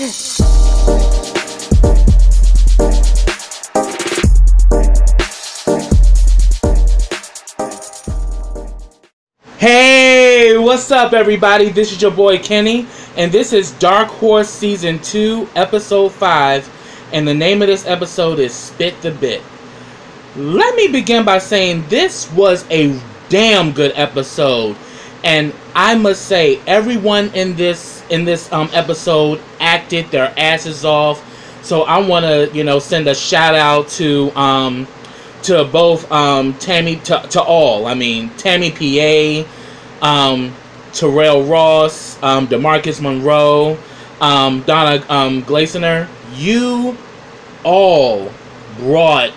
Hey, what's up everybody? This is your boy Kenny, and this is Dark Horse Season 2, Episode 5, and the name of this episode is Spit the Bit. Let me begin by saying this was a damn good episode, and I must say everyone in this episode acted their asses off. So I want to, send a shout out to both Tammy, to all. I mean, Tammy PA, Terrell Ross, DeMarcus Monroe, Donna Glasener. You all brought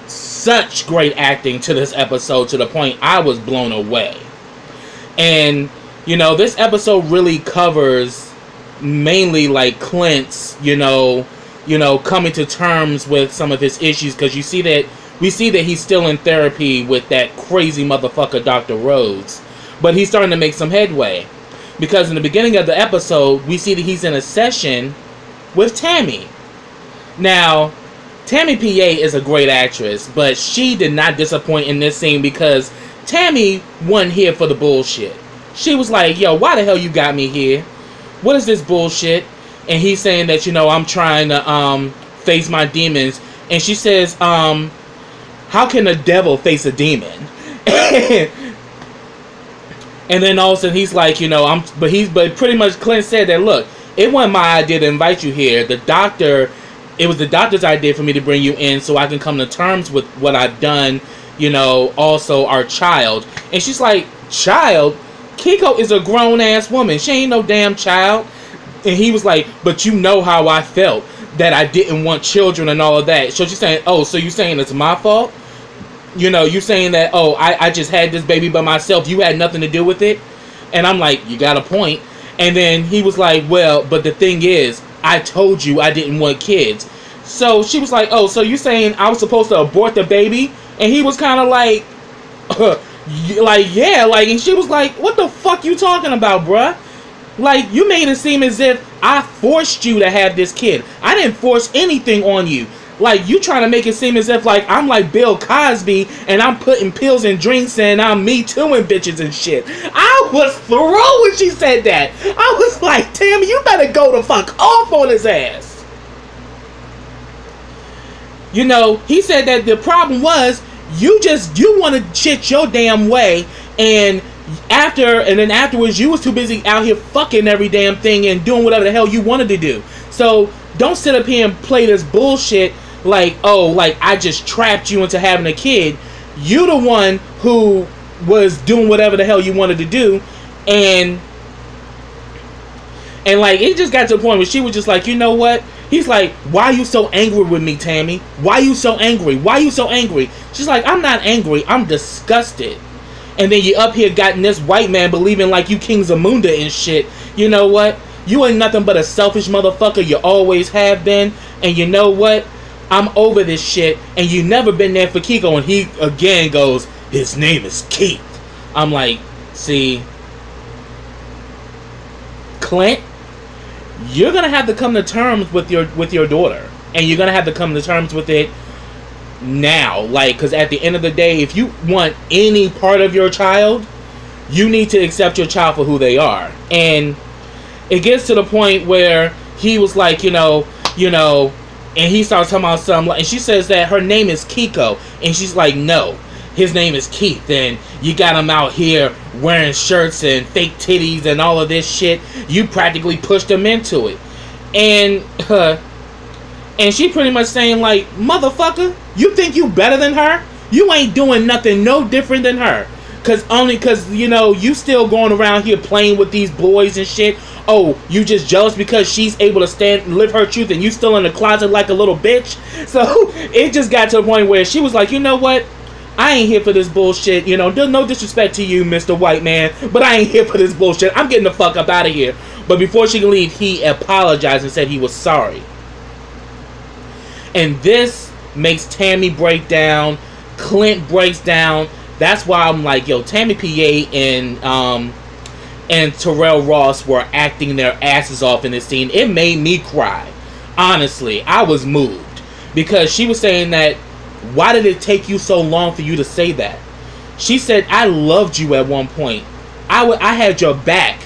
such great acting to this episode to the point I was blown away. And this episode really covers mainly like Clint's coming to terms with some of his issues, because we see that he's still in therapy with that crazy motherfucker Dr. Rhodes, but he's starting to make some headway, because in the beginning of the episode we see that he's in a session with Tammy. Now Tammy PA is a great actress, but she did not disappoint in this scene, because Tammy wasn't here for the bullshit. She was like, yo, why the hell you got me here? What is this bullshit? And he's saying that, I'm trying to face my demons. And she says, how can a devil face a demon? And then all of a sudden he's like, but pretty much Clint said that, look, it wasn't my idea to invite you here. It was the doctor's idea for me to bring you in so I can come to terms with what I've done, also our child. And she's like, child? Kiko is a grown-ass woman. She ain't no damn child. And he was like, but you know how I felt, that I didn't want children and all of that. So she's saying, oh, so you saying it's my fault? You saying that, oh, I just had this baby by myself. You had nothing to do with it? And I'm like, you got a point. And then he was like, well, but the thing is, I told you I didn't want kids. So she was like, oh, so you saying I was supposed to abort the baby? And he was kind of like, yeah, and she was like, what the fuck you talking about, bruh? Like, you made it seem as if I forced you to have this kid. I didn't force anything on you. Like, you trying to make it seem as if, like, I'm like Bill Cosby and I'm putting pills and drinks and I'm Me Tooing bitches and shit. I was thrown when she said that. I was like, Tammy, you better go the fuck off on his ass. He said that the problem was you want to shit your damn way, and then afterwards you was too busy out here fucking every damn thing and doing whatever the hell you wanted to do. So don't sit up here and play this bullshit like, oh, like I just trapped you into having a kid. You the one who was doing whatever the hell you wanted to do. And like it just got to the point where she was just like, you know what? He's like, why are you so angry with me, Tammy? Why are you so angry? Why are you so angry? She's like, I'm not angry. I'm disgusted. And then you up here got this white man believing like you King Zamunda and shit. You know what? You ain't nothing but a selfish motherfucker. You always have been. And you know what? I'm over this shit. And you never been there for Kiko. And he again goes, his name is Keith. I'm like, see, Clint, you're gonna have to come to terms with your daughter, and you're gonna have to come to terms with it now. Like, because at the end of the day, if you want any part of your child, you need to accept your child for who they are. And it gets to the point where he was like, and he starts talking about something, and she says that her name is Kiko, and she's like, no, his name is Keith, and you got him out here wearing shirts and fake titties and all of this shit. You practically pushed him into it. And she pretty much saying like, motherfucker, you think you better than her? You ain't doing nothing no different than her. Cause you still going around here playing with these boys and shit. Oh, you just jealous because she's able to live her truth and you still in the closet like a little bitch? So it just got to the point where she was like, you know what? I ain't here for this bullshit. No disrespect to you, Mr. White Man, but I ain't here for this bullshit. I'm getting the fuck up out of here. But before she can leave, he apologized and said he was sorry. And this makes Tammy break down. Clint breaks down. That's why I'm like, yo, Tammy PA and Terrell Ross were acting their asses off in this scene, it made me cry. Honestly, I was moved. Because she was saying that, why did it take you so long for you to say that? She said, I loved you at one point. I had your back.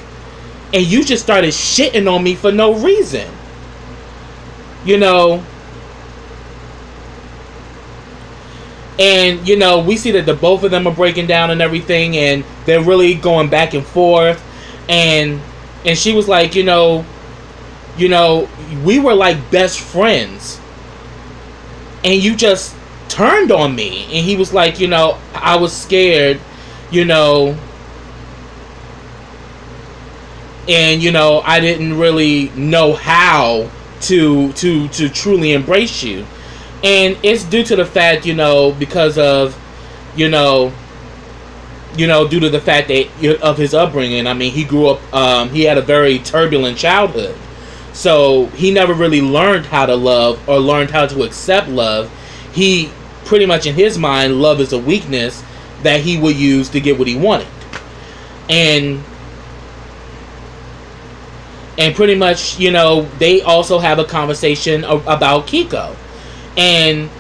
And you just started shitting on me for no reason. You know. And, you know, we see that the both of them are breaking down and everything. And they're really going back and forth. And she was like, you know, we were like best friends. And you just turned on me. And he was like, you know, I was scared, you know. And, you know, I didn't really know how to truly embrace you. And it's due to the fact, you know, because of, you know, due to the fact that of his upbringing. I mean, he grew up, he had a very turbulent childhood. So he never really learned how to love or learned how to accept love. He pretty much in his mind, love is a weakness that he would use to get what he wanted. And pretty much, you know, they also have a conversation about Kiko. And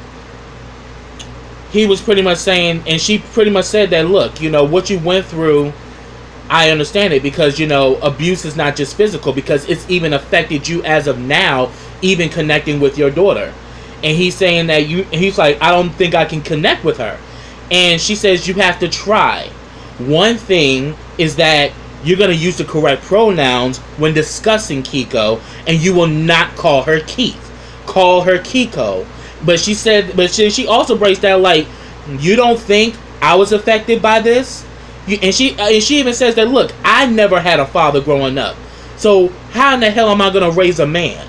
he was pretty much saying, and she pretty much said that, look, you know, what you went through, I understand it, because, you know, abuse is not just physical, because it's even affected you as of now, even connecting with your daughter. And he's saying that he's like, I don't think I can connect with her. And she says, you have to try. One thing is that you're going to use the correct pronouns when discussing Kiko, and you will not call her Keith. Call her Kiko. But she said, but she also breaks down, like, you don't think I was affected by this? And she even says that, look, I never had a father growing up. So how in the hell am I going to raise a man?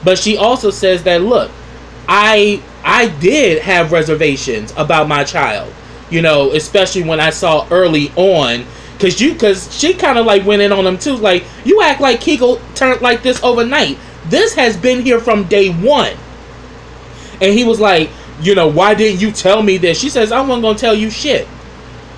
But she also says that, look, I did have reservations about my child. You know, especially when I saw early on. Because she kind of like went in on him too. Like, you act like Kiko turned like this overnight. This has been here from day one. And he was like, you know, why didn't you tell me this? She says, I wasn't going to tell you shit.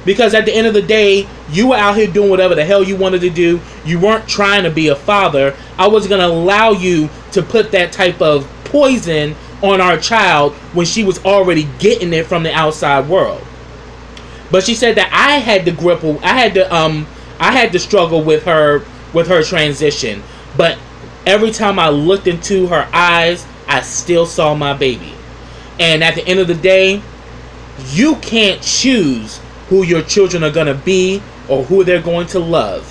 Because at the end of the day, you were out here doing whatever the hell you wanted to do. You weren't trying to be a father. I wasn't going to allow you to put that type of poison on our child when she was already getting it from the outside world. But she said that I had to struggle with her transition. But every time I looked into her eyes, I still saw my baby. And at the end of the day, you can't choose who your children are going to be or who they're going to love.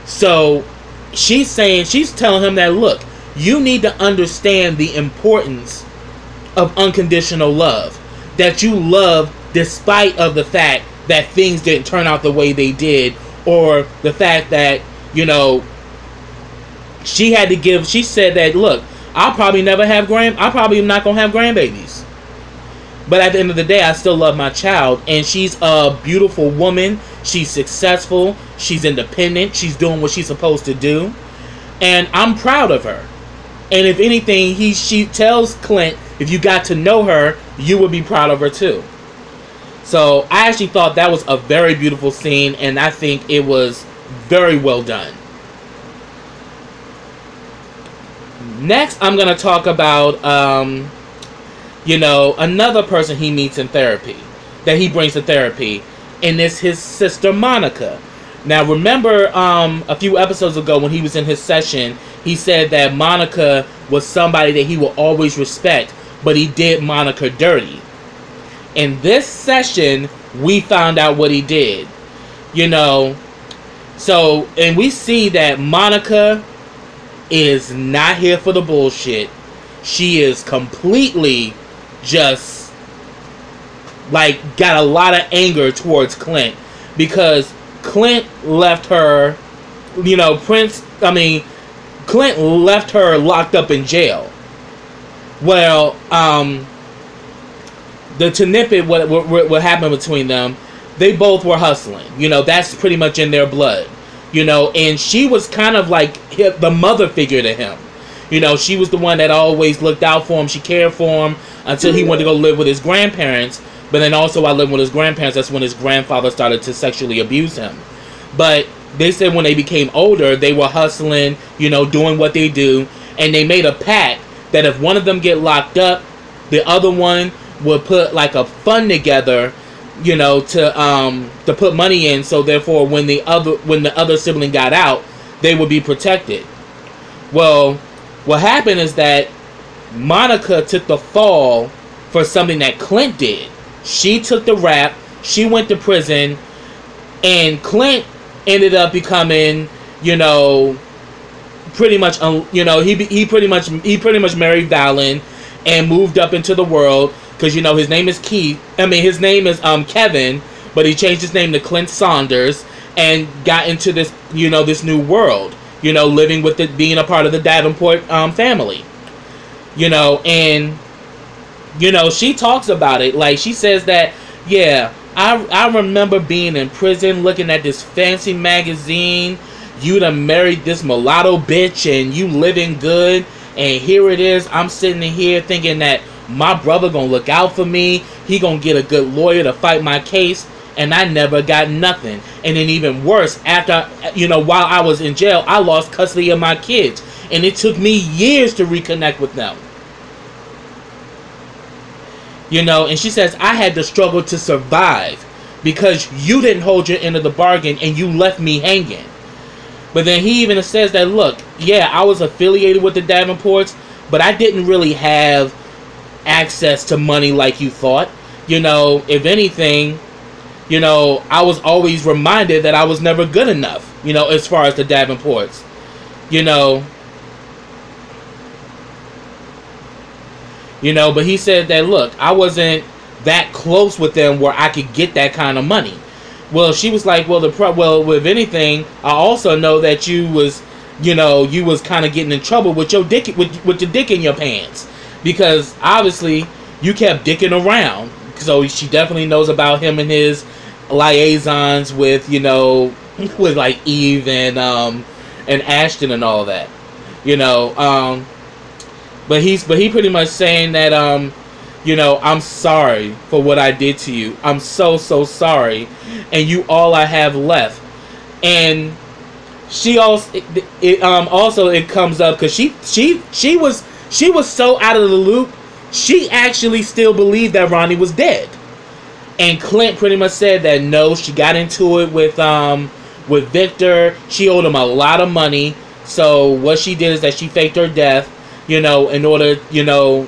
So she's telling him that, look, you need to understand the importance of unconditional love. That you love despite of the fact that things didn't turn out the way they did, or the fact that, you know, she said that, look, I'm probably not going to have grandbabies. But at the end of the day, I still love my child. And she's a beautiful woman. She's successful. She's independent. She's doing what she's supposed to do. And I'm proud of her. And if anything, she tells Clint, if you got to know her, you would be proud of her too. So I actually thought that was a very beautiful scene. And I think it was very well done. Next, I'm going to talk about, you know, another person he meets in therapy, that he brings to therapy, and it's his sister Monica. Now, remember a few episodes ago when he was in his session, he said that Monica was somebody that he will always respect, but he did Monica dirty. In this session, we found out what he did. You know, so, and we see that Monica is not here for the bullshit. She is completely just like got a lot of anger towards Clint, because Clint left her, you know, Clint left her locked up in jail. Well, the Tinippet, what happened between them, they both were hustling. You know, that's pretty much in their blood. You know, and she was kind of like the mother figure to him. You know, she was the one that always looked out for him. She cared for him until he went to go live with his grandparents. But then also while living with his grandparents, that's when his grandfather started to sexually abuse him. But they said when they became older, they were hustling, you know, doing what they do, and they made a pact that if one of them get locked up, the other one would put like a fund together, you know, to put money in, so therefore when the other sibling got out, they would be protected. Well, what happened is that Monica took the fall for something that Clint did. She took the rap, she went to prison, and Clint ended up becoming, you know, pretty much, you know, he pretty much married Valen and moved up into the world, because, you know, his name is his name is Kevin, but he changed his name to Clint Saunders and got into this, you know, this new world, you know, living with it, being a part of the Davenport family, you know. And, you know, she talks about it, like, she says that, yeah, I remember being in prison looking at this fancy magazine. You done married this mulatto bitch and you living good. And here it is. I'm sitting in here thinking that my brother gonna look out for me. He gonna get a good lawyer to fight my case. And I never got nothing. And then even worse, after, you know, while I was in jail, I lost custody of my kids. And it took me years to reconnect with them. You know, and she says, I had to struggle to survive because you didn't hold your end of the bargain and you left me hanging. But then he even says that, look, yeah, I was affiliated with the Davenports, but I didn't really have access to money like you thought. You know, if anything, you know, I was always reminded that I was never good enough, you know, as far as the Davenports. You know, but he said that, look, I wasn't that close with them where I could get that kind of money. Well, she was like, well, if anything, I also know that you was, you know, you was kind of getting in trouble with your dick, with your dick in your pants, because obviously you kept dicking around. So she definitely knows about him and his liaisons with, you know, with like Eve and Ashton and all that, you know. But he pretty much saying that, you know, I'm sorry for what I did to you. I'm so sorry, and you all I have left. And she also it comes up because she was so out of the loop. She actually still believed that Ronnie was dead. And Clint pretty much said that no, she got into it with Victor. She owed him a lot of money. So what she did is that she faked her death, you know, in order, so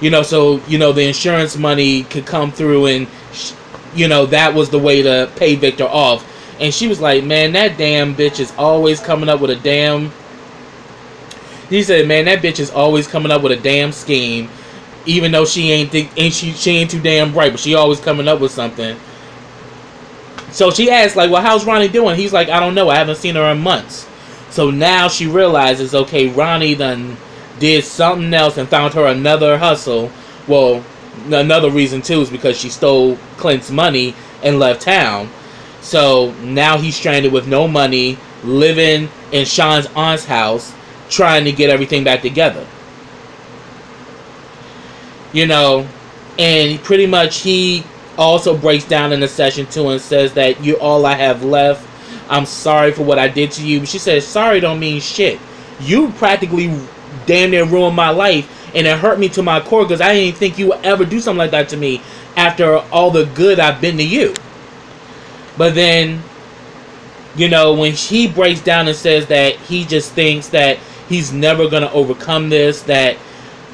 the insurance money could come through, and you know, that was the way to pay Victor off. And she was like, man, that damn bitch is always coming up with a damn. He said, man, that bitch is always coming up with a damn scheme, even though she ain't too damn bright, but she always coming up with something. So she asked, like, well, how's Ronnie doing? He's like, I don't know, I haven't seen her in months. So now she realizes, okay, Ronnie done did something else and found her another hustle. Well, another reason too is because she stole Clint's money and left town. So now he's stranded with no money, living in Sean's aunt's house, trying to get everything back together. You know, and pretty much he also breaks down in the session too and says that you're all I have left. I'm sorry for what I did to you. She says, sorry don't mean shit. You practically damn near ruined my life, and it hurt me to my core because I didn't think you would ever do something like that to me after all the good I've been to you. But then, you know, when she breaks down and says that he just thinks that he's never going to overcome this, that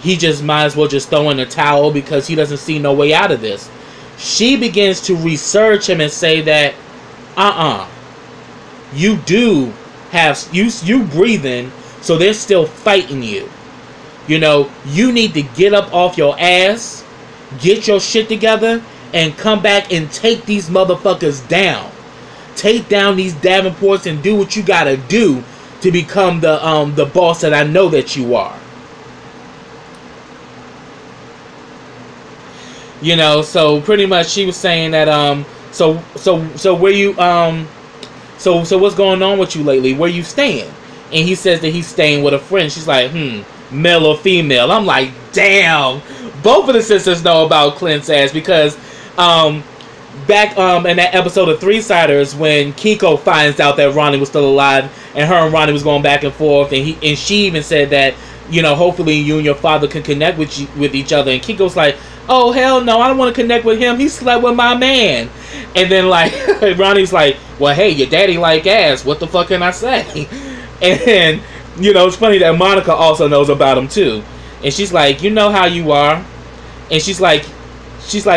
he just might as well just throw in the towel because he doesn't see no way out of this, she begins to research him and say that, you do have, you breathing, so they're still fighting you. You know, you need to get up off your ass, get your shit together, and come back and take these motherfuckers down. Take down these Davenports and do what you gotta do to become the boss that I know that you are. You know, so pretty much she was saying that so where you so what's going on with you lately? Where you staying? And he says that he's staying with a friend. She's like, male or female? I'm like, damn. Both of the sisters know about Clint's ass because back in that episode of Three Siders when Kiko finds out that Ronnie was still alive, and her and Ronnie was going back and forth, and she even said that, you know, hopefully you and your father can connect with each other, and Kiko's like, oh hell no, I don't want to connect with him, he slept with my man. And then like Ronnie's like, well hey, your daddy like ass, what the fuck can I say? And you know, it's funny that Monica also knows about him too, and she's like, you know how you are, and she's like,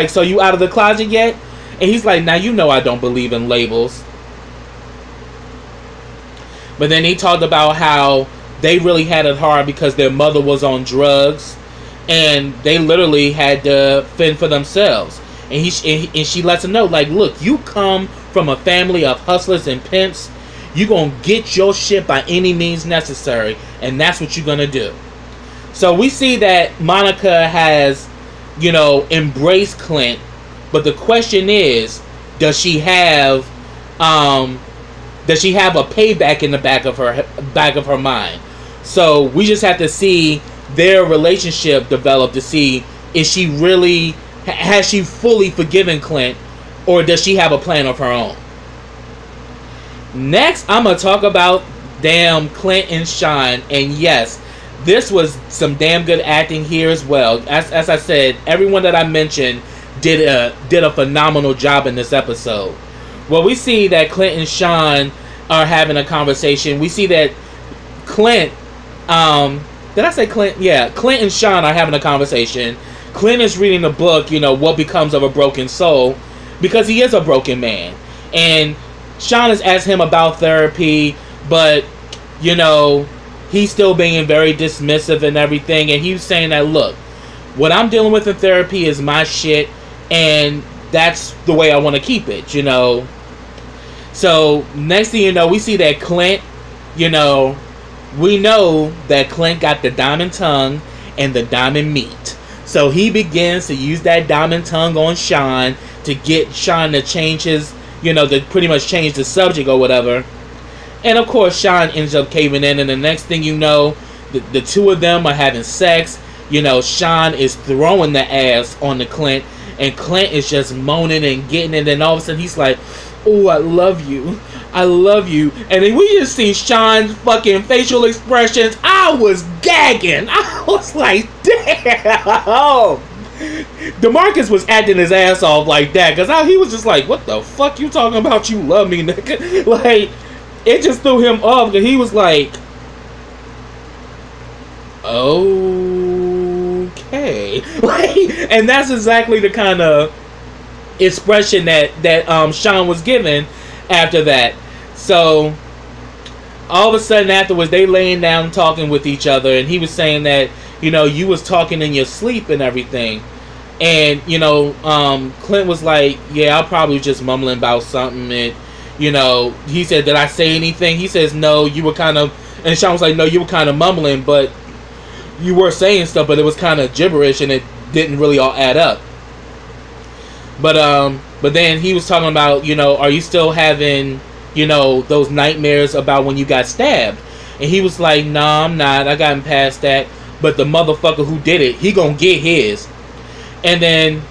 so you out of the closet yet? And he's like, now you know I don't believe in labels. But then he talked about how they really had it hard because their mother was on drugs, and they literally had to fend for themselves. And she lets him know, like, look, you come from a family of hustlers and pimps, you gonna get your shit by any means necessary, and that's what you're gonna do. So we see that Monica has, you know, embraced Clint, but the question is, does she have a payback in the back of her mind? So we just have to see their relationship develop to see, is she really, has she fully forgiven Clint, or does she have a plan of her own? Next, I'm going to talk about damn Clint and Sean, and yes, this was some damn good acting here as well. As I said, everyone that I mentioned did a phenomenal job in this episode. Well, we see that Clint and Sean are having a conversation. We see that Clint, did I say Clint? Yeah, Clint and Sean are having a conversation. Clint is reading the book, you know, What Becomes of a Broken Soul, because he is a broken man. And Sean has asked him about therapy, but, you know, he's still being very dismissive and everything. And he was saying that, look, what I'm dealing with in therapy is my shit, and that's the way I want to keep it, you know. So, next thing you know, we see that Clint, you know, we know that Clint got the diamond tongue and the diamond meat. So he begins to use that diamond tongue on Sean to get Sean to change his, you know, to pretty much change the subject or whatever. And of course, Sean ends up caving in, and the next thing you know, the two of them are having sex. You know, Sean is throwing the ass on the Clint, and Clint is just moaning and getting it, and then all of a sudden he's like, oh, I love you. I love you. And then we just see Sean's fucking facial expressions. I was gagging. I was like, damn. DeMarcus was acting his ass off like that, because he was just like, what the fuck you talking about? You love me, nigga. Like, it just threw him off, because he was like, okay. Like, and that's exactly the kind of expression that Sean was given after that. So all of a sudden afterwards, they laying down talking with each other, and he was saying that, you know, you was talking in your sleep and everything. And, you know, Clint was like, yeah, I probably was just mumbling about something. And, you know, he said, did I say anything? He says, no, you were kind of, and Sean was like, no, you were kind of mumbling, but you were saying stuff, but it was kind of gibberish, and it didn't really all add up. But then he was talking about, you know, are you still having, you know, those nightmares about when you got stabbed? And he was like, nah, I'm not. I gotten past that. But the motherfucker who did it, he gonna get his. And then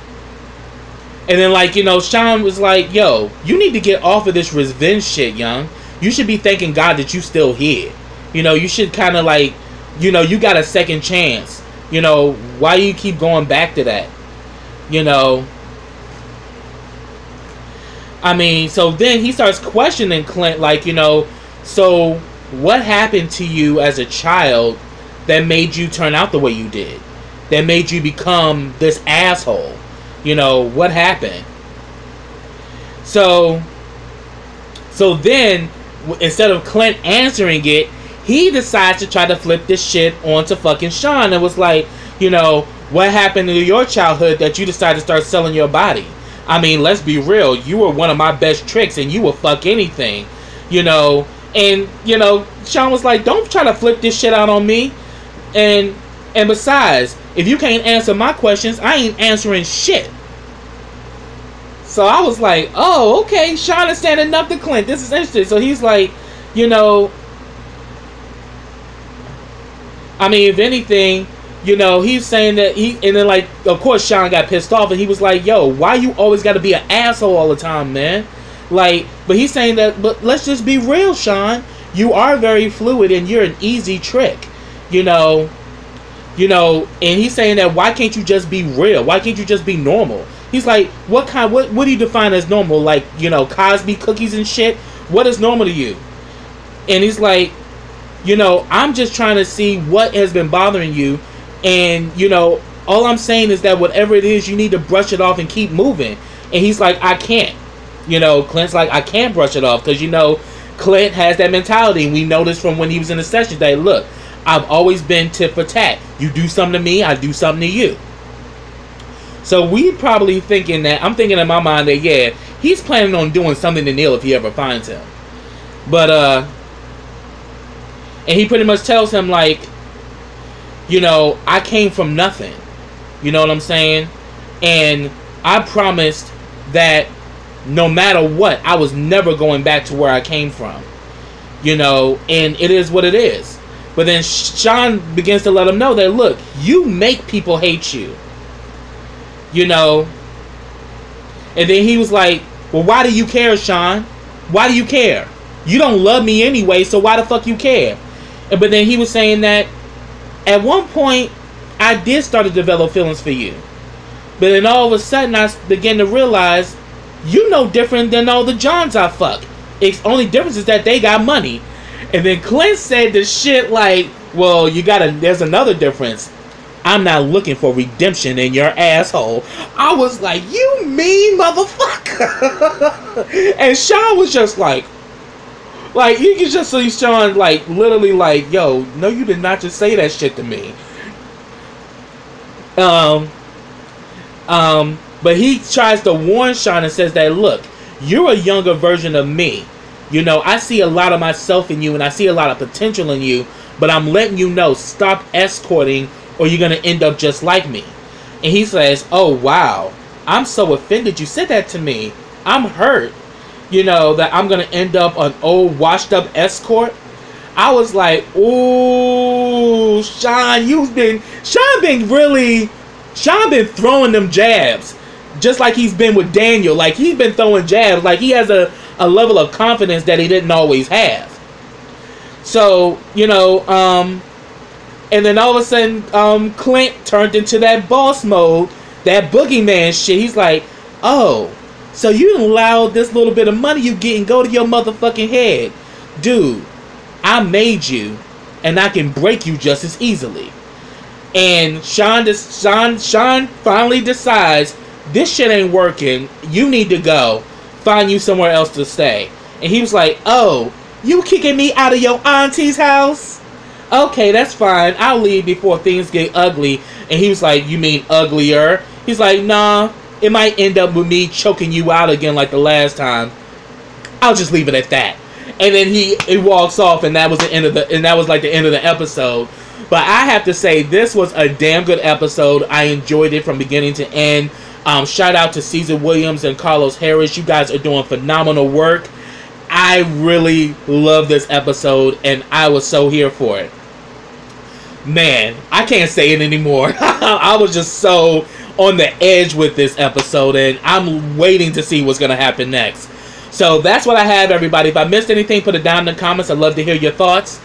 like, you know, Sean was like, yo, you need to get off of this revenge shit, young. You should be thanking God that you still here. You know, you should kind of like, you know, you got a second chance. You know, why you keep going back to that? You know, I mean, so then he starts questioning Clint, like, you know, so what happened to you as a child that made you turn out the way you did? That made you become this asshole? You know, what happened? So then, instead of Clint answering it, he decides to try to flip this shit onto fucking Sean, and was like, you know, what happened to your childhood that you decided to start selling your body? I mean, let's be real. You were one of my best tricks, and you will fuck anything, you know. And, you know, Sean was like, don't try to flip this shit out on me. And besides, if you can't answer my questions, I ain't answering shit. So I was like, oh, okay, Sean is standing up to Clint. This is interesting. So he's like, you know, I mean, if anything, you know, he's saying that and then like, of course, Sean got pissed off and he was like, yo, why you always got to be an asshole all the time, man? Like, but he's saying that, but let's just be real, Sean. You are very fluid and you're an easy trick, you know, and he's saying that why can't you just be real? Why can't you just be normal? He's like, what do you define as normal? Like, you know, Cosby cookies and shit? What is normal to you? And he's like, you know, I'm just trying to see what has been bothering you. And, you know, all I'm saying is that whatever it is, you need to brush it off and keep moving. And he's like, I can't. You know, Clint's like, I can't brush it off. Because, you know, Clint has that mentality. And we noticed from when he was in the session that, look, I've always been tit for tat. You do something to me, I do something to you. So we probably thinking that, I'm thinking in my mind that, yeah, he's planning on doing something to Neil if he ever finds him. But, and he pretty much tells him, like, you know, I came from nothing. You know what I'm saying? And I promised that no matter what, I was never going back to where I came from. You know, and it is what it is. But then Sean begins to let him know that, look, you make people hate you. You know? And then he was like, well, why do you care, Sean? Why do you care? You don't love me anyway, so why the fuck you care? But then he was saying that at one point, I did start to develop feelings for you. But then all of a sudden, I began to realize, you no different than all the Johns I fuck. It's only difference is that they got money. And then Clint said the shit like, well, there's another difference. I'm not looking for redemption in your asshole. I was like, you mean motherfucker. And Sean was just like you can just see Sean like literally like, yo, no, you did not just say that shit to me. But he tries to warn Sean and says that, look, you're a younger version of me. You know, I see a lot of myself in you and I see a lot of potential in you, but I'm letting you know, stop escorting or you're going to end up just like me. And he says, oh, wow, I'm so offended you said that to me. I'm hurt, you know, that I'm going to end up an old washed up escort. I was like, ooh, Sean been throwing them jabs. Just like he's been with Daniel. Like, he's been throwing jabs. Like, he has a level of confidence that he didn't always have. So, you know, and then all of a sudden, Clint turned into that boss mode, that boogeyman shit. He's like, oh, so you allowed this little bit of money you get and go to your motherfucking head. Dude, I made you, and I can break you just as easily. And Sean finally decides, this shit ain't working. You need to go. Find you somewhere else to stay. And he was like, oh, you kicking me out of your auntie's house? Okay, that's fine. I'll leave before things get ugly. And he was like, you mean uglier? He's like, nah, it might end up with me choking you out again like the last time. I'll just leave it at that. And then he walks off, and that was the end of the end of the episode. But I have to say, this was a damn good episode. I enjoyed it from beginning to end. Shout out to Caesar Williams and Carlos Harris. You guys are doing phenomenal work. I really love this episode, and I was so here for it. Man, I can't say it anymore. I was just so on the edge with this episode, and I'm waiting to see what's going to happen next. So that's what I have, everybody. If I missed anything, put it down in the comments. I'd love to hear your thoughts.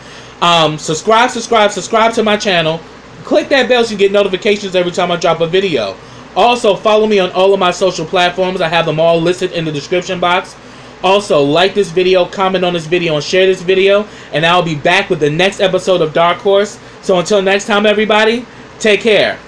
Subscribe to my channel. Click that bell so you get notifications every time I drop a video. Also, follow me on all of my social platforms. I have them all listed in the description box. Also, like this video, comment on this video, and share this video. And I'll be back with the next episode of Dark Horse. So until next time, everybody, take care.